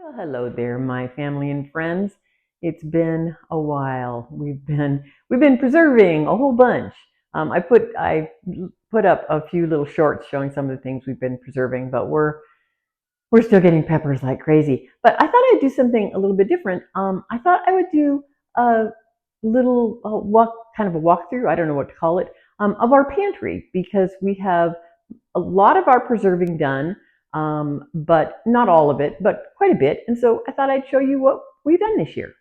Well, hello there, my family and friends. It's been a while. We've been preserving a whole bunch. I put up a few little shorts showing some of the things we've been preserving, but we're still getting peppers like crazy. But I thought I'd do something a little bit different. I thought I would do a little kind of a walkthrough. I don't know what to call it, of our pantry because we have a lot of our preserving done, but not all of it, but quite a bit. And so I thought I'd show you what we've done this year.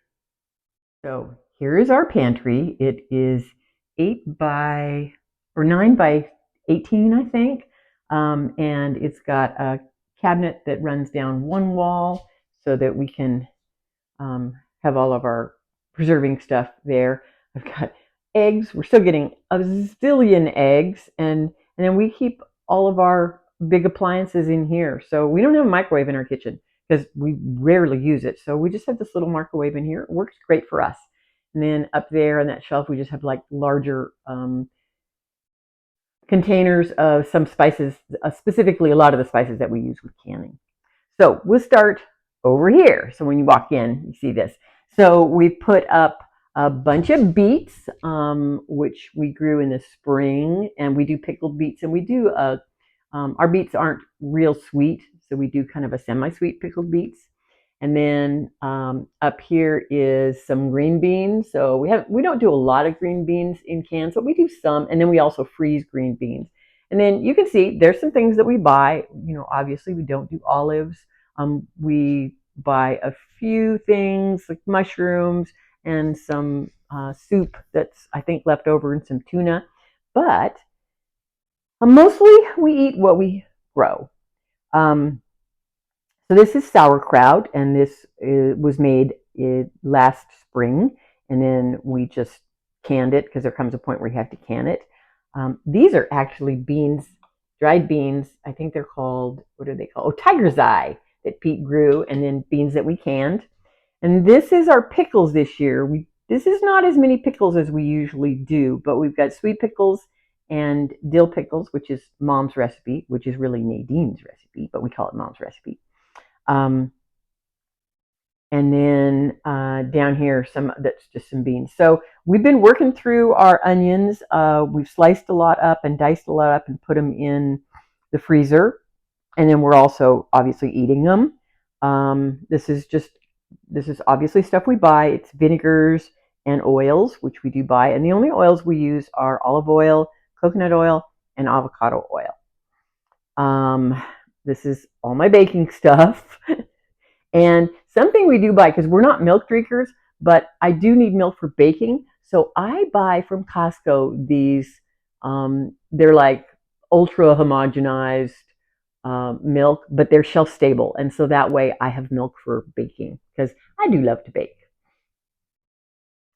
So here is our pantry. It is 9 by 18, I think. And it's got a cabinet that runs down one wall so that we can have all of our preserving stuff there. I've got eggs. We're still getting a zillion eggs, and then we keep all of our big appliances in here. So we don't have a microwave in our kitchen because we rarely use it. So we just have this little microwave in here. It works great for us. And then up there on that shelf, we just have like larger containers of some spices, specifically a lot of the spices that we use with canning. So we'll start over here. So when you walk in, you see this. So we put up a bunch of beets, which we grew in the spring, and we do pickled beets, and we do our beets aren't real sweet, so we do kind of a semi-sweet pickled beets. And then up here is some green beans. So we don't do a lot of green beans in cans, but we do some, and then we also freeze green beans. And then you can see there's some things that we buy. Obviously we don't do olives. We buy a few things like mushrooms and some soup that's, I think, left over, and some tuna. But mostly we eat what we grow. So this is sauerkraut, and this was made last spring, and then we just canned it because there comes a point where you have to can it. These are actually beans, dried beans. I think they're called, what are they called? Oh, tiger's eye, that Pete grew, and then beans that we canned. And this is our pickles this year. This is not as many pickles as we usually do, but we've got sweet pickles and dill pickles, which is Mom's recipe, which is really Nadine's recipe, but we call it Mom's recipe. And then down here, that's just some beans. So we've been working through our onions. We've sliced a lot up and diced a lot up and put them in the freezer. And then we're also obviously eating them. This is obviously stuff we buy. It's vinegars and oils, which we do buy. And the only oils we use are olive oil, coconut oil, and avocado oil. This is all my baking stuff. And something we do buy, because we're not milk drinkers, but I do need milk for baking. So I buy from Costco these, they're like ultra homogenized milk, but they're shelf stable. And so that way I have milk for baking because I do love to bake.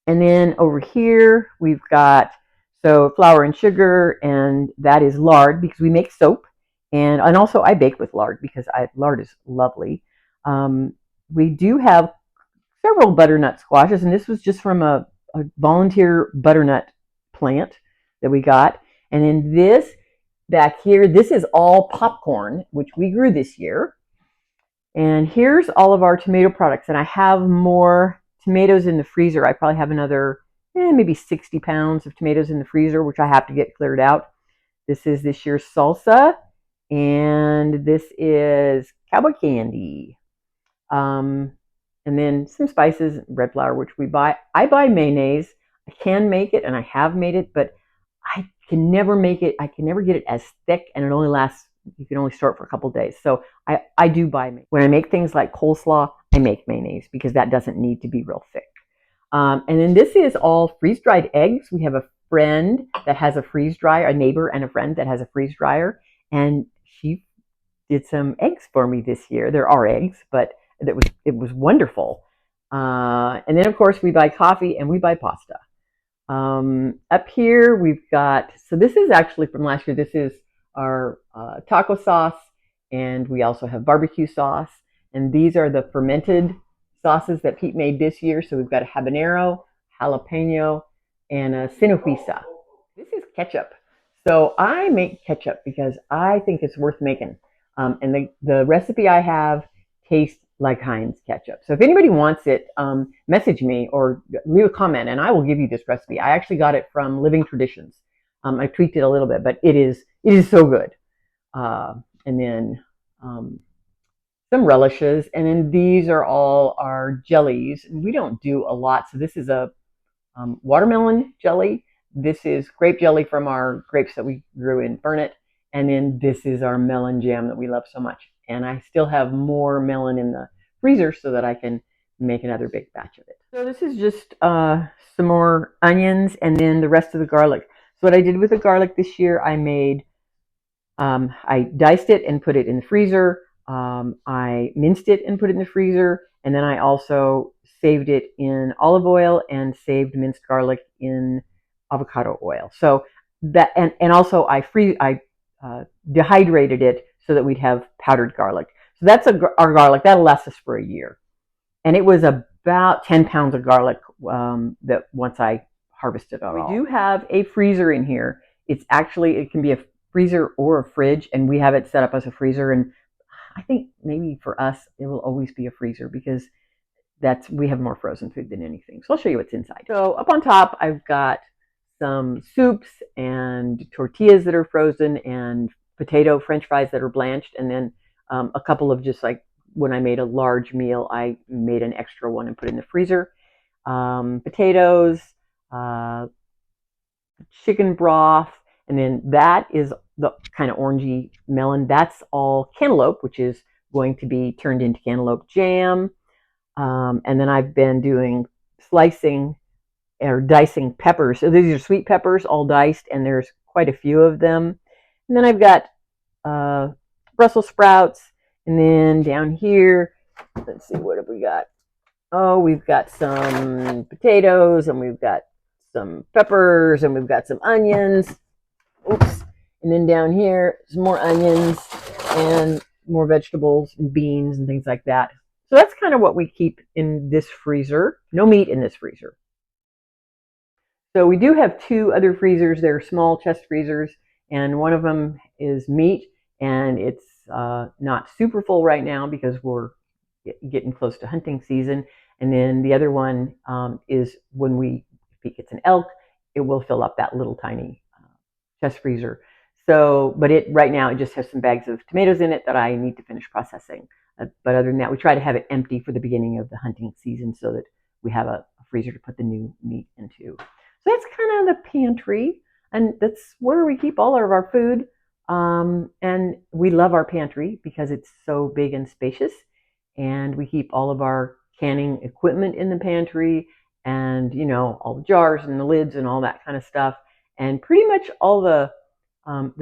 And then over here, we've got flour and sugar, and that is lard because we make soap. And also I bake with lard because lard is lovely. We do have several butternut squashes, and this was just from a volunteer butternut plant that we got. And then this back here, this is all popcorn, which we grew this year. And here's all of our tomato products, and I have more tomatoes in the freezer. I probably have another maybe 60 pounds of tomatoes in the freezer, which I have to get cleared out. This is this year's salsa, and this is cowboy candy. And then some spices, red flour, which we buy. I buy mayonnaise. I can make it, and I have made it, but I can never make it. I can never get it as thick, and it only lasts, you can only store it for a couple of days. So I do buy mayonnaise. When I make things like coleslaw, I make mayonnaise because that doesn't need to be real thick. And then this is all freeze-dried eggs. We have a friend that has a freeze dryer, a neighbor and a friend that has a freeze dryer, and she did some eggs for me this year. There are eggs, but it was wonderful. And then of course we buy coffee and we buy pasta. Up here we've got, so this is actually from last year. This is our taco sauce, and we also have barbecue sauce. And these are the fermented sauces that Pete made this year. So we've got a habanero, jalapeno, and a sinofusa. This is ketchup. So I make ketchup because I think it's worth making. And the recipe I have tastes like Heinz ketchup. So if anybody wants it, message me or leave a comment, and I will give you this recipe. I actually got it from Living Traditions. I tweaked it a little bit, but it is so good. And then some relishes, and then these are all our jellies. And we don't do a lot, so this is a watermelon jelly. This is grape jelly from our grapes that we grew in Burnet. And then this is our melon jam that we love so much. And I still have more melon in the freezer so that I can make another big batch of it. So this is just some more onions and then the rest of the garlic. So what I did with the garlic this year, I diced it and put it in the freezer. I minced it and put it in the freezer. And then I also saved it in olive oil and saved minced garlic in avocado oil. So that, and also I dehydrated it so that we'd have powdered garlic. So that's our garlic. That'll last us for a year. And it was about 10 pounds of garlic that once I harvested it all. We do have a freezer in here. It can be a freezer or a fridge, and we have it set up as a freezer. And I think maybe for us, it will always be a freezer because we have more frozen food than anything. So I'll show you what's inside. So up on top, I've got some soups and tortillas that are frozen and potato French fries that are blanched, and then a couple of just like when I made a large meal, I made an extra one and put it in the freezer. Potatoes, chicken broth, and then that is the kind of orangey melon. That's all cantaloupe, which is going to be turned into cantaloupe jam. And then I've been doing slicing or dicing peppers. So these are sweet peppers, all diced, and there's quite a few of them. And then I've got Brussels sprouts. And then down here, let's see, what have we got? Oh, we've got some potatoes, and we've got some peppers, and we've got some onions. Oops. And then down here, some more onions and more vegetables and beans and things like that. So that's kind of what we keep in this freezer. No meat in this freezer. So we do have two other freezers. They're small chest freezers, and one of them is meat, and it's not super full right now because we're getting close to hunting season. And then the other one is if it gets an elk, it will fill up that little tiny chest freezer. So, but right now it just has some bags of tomatoes in it that I need to finish processing. But other than that, we try to have it empty for the beginning of the hunting season so that we have a freezer to put the new meat into. So that's kind of the pantry, and that's where we keep all of our food. And we love our pantry because it's so big and spacious, and we keep all of our canning equipment in the pantry, and all the jars and the lids and all that kind of stuff, and pretty much all the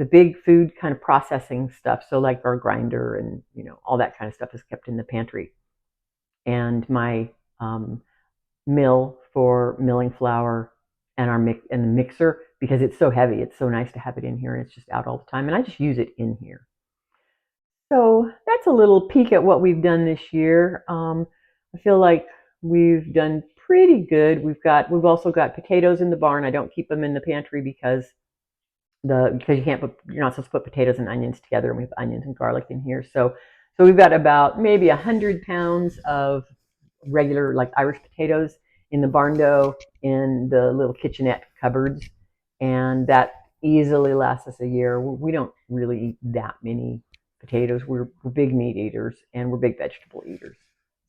big food kind of processing stuff. So like our grinder and all that kind of stuff is kept in the pantry, and my mill for milling flour and the mixer, because it's so heavy. It's so nice to have it in here, and it's just out all the time, and I just use it in here. So that's a little peek at what we've done this year. I feel like we've done pretty good. We've also got potatoes in the barn. I don't keep them in the pantry because you're not supposed to put potatoes and onions together, and we have onions and garlic in here. So we've got about maybe 100 pounds of regular like Irish potatoes in the barn dough in the little kitchenette cupboards, and that easily lasts us a year. We don't really eat that many potatoes. We're big meat eaters, and we're big vegetable eaters.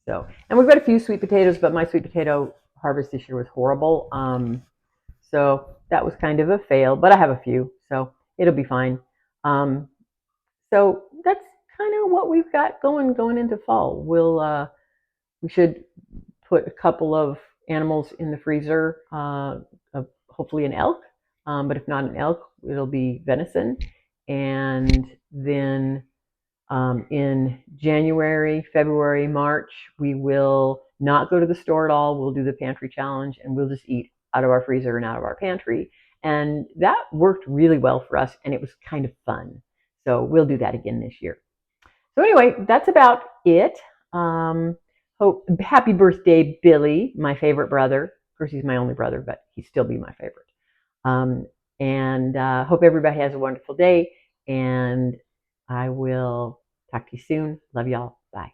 So, and we've got a few sweet potatoes, but my sweet potato harvest this year was horrible. So that was kind of a fail, but I have a few, so it'll be fine. So that's kind of what we've got going into fall. We should put a couple of animals in the freezer, hopefully an elk, but if not an elk, it'll be venison. And then in January, February, March, we will not go to the store at all. We'll do the pantry challenge, and we'll just eat out of our freezer and out of our pantry. And that worked really well for us, and it was kind of fun. So we'll do that again this year. So anyway, that's about it. Happy birthday, Billy, my favorite brother. Of course, he's my only brother, but he'd still be my favorite. And hope everybody has a wonderful day, and I will talk to you soon. Love y'all. Bye.